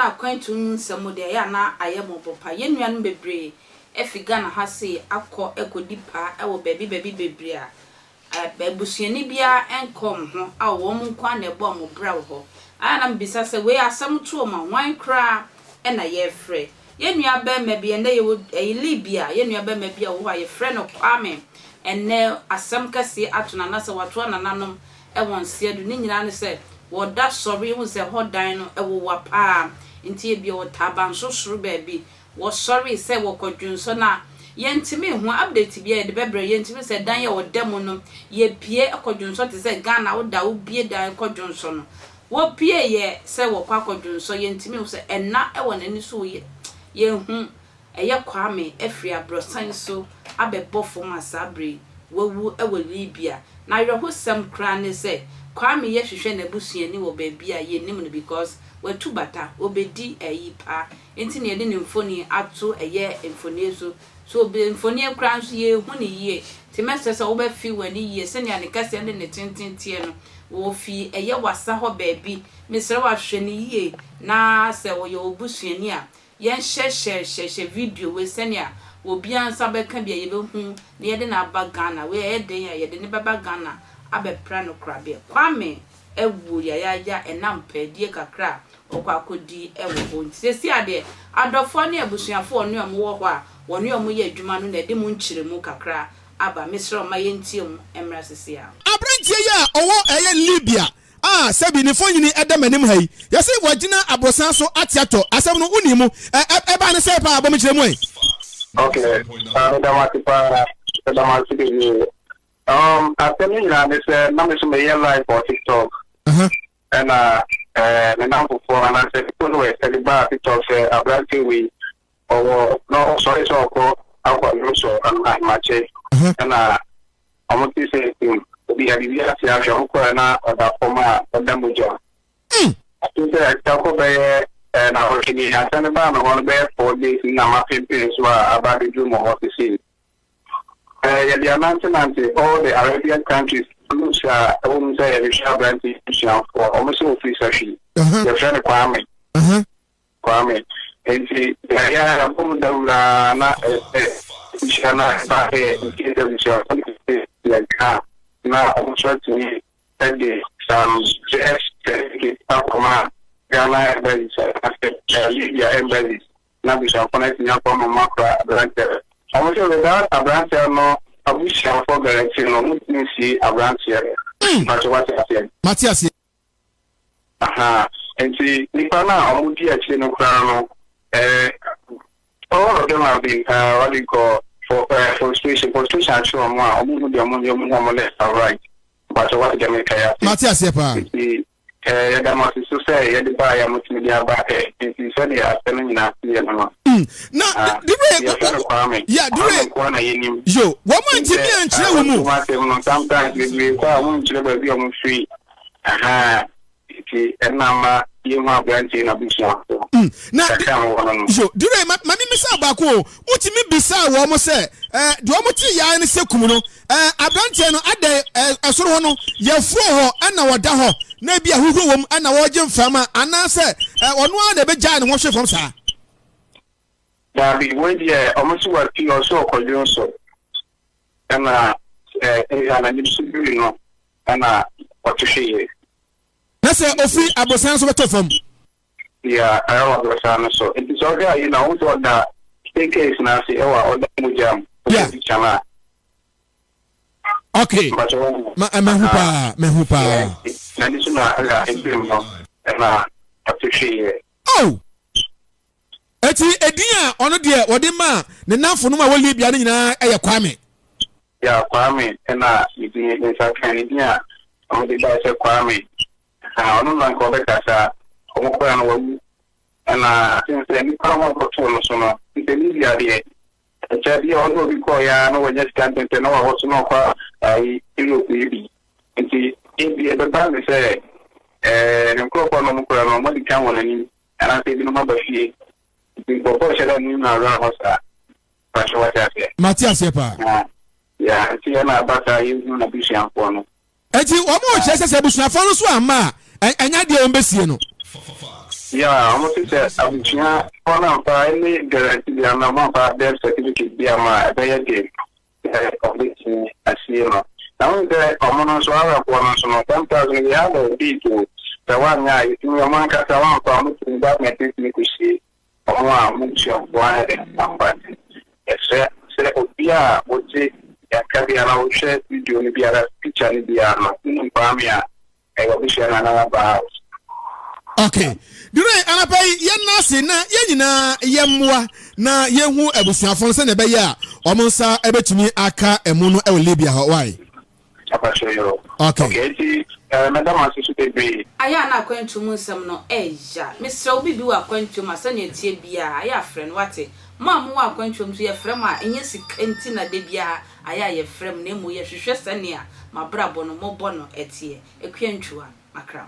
na akwantu nsɛm de ya na ayemo popa yenuanu bebre efiga na ha se akọ ekodi pa ewo baby bebre a babusuani bia enkom ho a wo mu kwa na ebo mo bra ho ana mbisa se we asem tuo ma wan kra na ye frɛ yenua ba ma bia na ye Libya yenua ba ma bia wo ye frɛ no Kwame enne asem kase atuna na se wato na nanom ewon se du ni nyina ne se woda sorry hu se hodan no ewo wapa nti e bia wotaban so suru baabi wo sorry se wo kodwunso na yentimi hu update bia de bebre yentimi se dan ye wodam no ye pie kodwunso te se Ghana woda wo bie dan kodwunso no wo pie ye se wo kwakodwunso yentimi hu se enna ewo nani so ye hu eye Kwame efri abrosan so abebofo masabre wawu ewo Libya na yeho sem kra ne se Kwame ye hwehwe na busuani wo baabi a ye nim no because watu bata obedi ayipa enti ne de ne mfoni ato eye mfoni so be mfoni kra nso ye hu ne ye ti message wo ba fi wani ye se ne ne kase ne tintintie no wo fi eye wasa ho baabi mesre wa hwehwe ne ye na se wo ye obusuani a yen share video we se ne a obi ansa be ka bia ye be hu ne ye de na aba Ghana we ye de ya ye de ne baba Ghana abepra no krabe Kwame ewu ya enam pedie kakra okwakodi ewo ho sesi ade adofo ne abusuafo ne omo ho a woni omo ye adwuma no na de mu nkyiremu kakra aba mesro ma yentiem emra sesi a abrantie ya owo eye Libya sebi ni fonyini edamanim hai yesi wagina abosan so atiato asem no uni mu eba ne se pa abom kyeremu ai okay I tell you now, this number some live for TikTok. And the number for and I said, people who are telling about TikTok say a brand we or no sorry so call our also and I match it. And I'm going to say we have the Asian Corona or the former Damuja. I think I talk about and I was in the Asana one bear 4 days in my papers were about the Juma office. The announcement all the Arabian countries lose a woman say a shall grant for almost officially. The friend Kwame. Kwame. And see, I am not shall back in case of the show. Now, I'm trying to me that some just up command. Ghana embassies after Libya embassies. Now we shall connect in your form of macro. I'm sure without a branch no abusha for guarantee no mutini si a branch here. But what I said. Matthias. And see nipa na omudi actually no crown all of them have been what we call for frustration actually on one omudu de omudu right. But what Jamaica Matthias pa. That must so say you the buy multimedia back and you said you are telling you not no. Na yo wo mo ntimi ankyere wo mu sometimes we kwa wo nkyere ba bi o mo free ti enama ye ho abranti na busia na yo dire ma mi misa ba ko utimi bisa wo mo se de wo mo ti ya ne sekum no abranti no ade esoro ho no ye furo ho ana woda ho na bia huhu wom ana wo gye mfama ana se ono a na be gya ne ho hwe fam sa David, when you almost were also called so, and I need to be no, and what to say. That's a free abosan so better from. Yeah, I was so. It is okay, you know, what the case now, see, or the mujam. Yeah. Okay. Mehupa. What to say. Oh. Eti edin ono de wode ma ne nafo no ma wo Libya ne nyina eye Kwame. Ya Kwame na edin nsa kan edin a o de ba se Kwame. Ono na ko be kasa o ko na wawu na tin se ni ko mo ko to no so no de Libya de. Echa bi ono bi ko ya no wanya scan tente no wa so no kwa ai Europe bi. Enti e be ba me se ne ko no mo ko no mo di kan wona ni ana se bi no ma ba fie. Matthias pa. Yeah, see na bata you na bishia for no. Eti o mo chese se busuafo no so ama enya de o mbesie no. Yeah, almost says I'm on any guarantee the amount of death certificate be my day completing as you know. Now the common so I have 10,000 other people. The one guy, you know, man, got around from that metric you see. One much of one number. Yes, yeah, would say, can be allowed to do be a picture in the armor in Pamia. I will be sharing another house. Okay. Dure anapai ye na se na ye nyina ye mmoa na ye hu abusuafo se na be ya omonsa ebetumi aka emu no e Libya ho why. Okay. Okay, madam asisu tebe. Aya na akwantu mu nsem no eja. Mr. Obi bi wa akwantu ma se na tie bia aya frɛ no wate. Ma mu wa akwantu mu so ye frɛ ma enye sikenti na de bia aya ye frɛ mu na mu ye hwehwɛ sane a mabrabo no mo bɔ no etie. Ekwantu a makram.